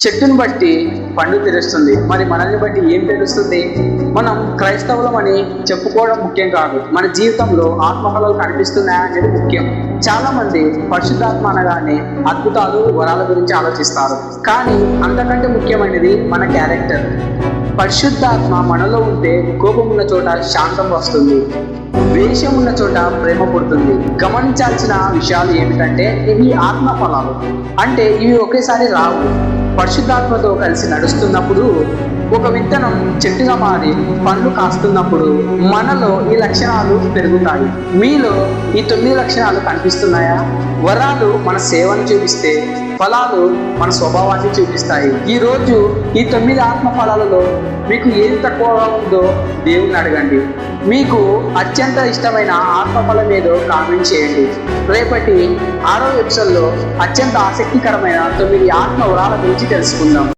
చెట్టును బట్టి పండు తెలుస్తుంది. మరి మనల్ని బట్టి ఏం తెలుస్తుంది? మనం క్రైస్తవులమని చెప్పుకోవడం ముఖ్యం కాదు, మన జీవితంలో ఆత్మఫలాలు కనిపిస్తున్నాయా అనేది ముఖ్యం. చాలా మంది పరిశుద్ధాత్మ అనగానే అద్భుతాలు, వరాల గురించి ఆలోచిస్తారు. కానీ అంతకంటే ముఖ్యమైనది మన క్యారెక్టర్. పరిశుద్ధాత్మ మనలో ఉంటే కోపం ఉన్న చోట శాంతం వస్తుంది, ద్వేషం ఉన్న చోట ప్రేమ పుడుతుంది. గమనించాల్సిన విషయాలు ఏమిటంటే ఇవి ఆత్మ ఫలాలు. అంటే ఇవి ఒకేసారి రావు. పరిశుద్ధాత్మతో కలిసి నడుస్తున్నప్పుడు ఒక విత్తనం చెట్టుగా మారి పండ్లు కాస్తున్నప్పుడు మనలో ఈ లక్షణాలు పెరుగుతాయి. మీలో ఈ 9 లక్షణాలు కనిపిస్తున్నాయా? వరాలు మన సేవను చూపిస్తే ఫలాలు మన స్వభావాన్ని చూపిస్తాయి. ఈ రోజు ఈ 9 ఆత్మ ఫలాలలో మీకు ఏది తక్కువగా ఉందో దేవుణ్ణి అడగండి. మీకు అత్యంత ఇష్టమైన ఆత్మఫలం ఏదో కామెంట్ చేయండి. రేపటి 6వ ఎపిసోడ్లో అత్యంత ఆసక్తికరమైన 9 ఆత్మ వరాల గురించి తెలుసుకుందాం.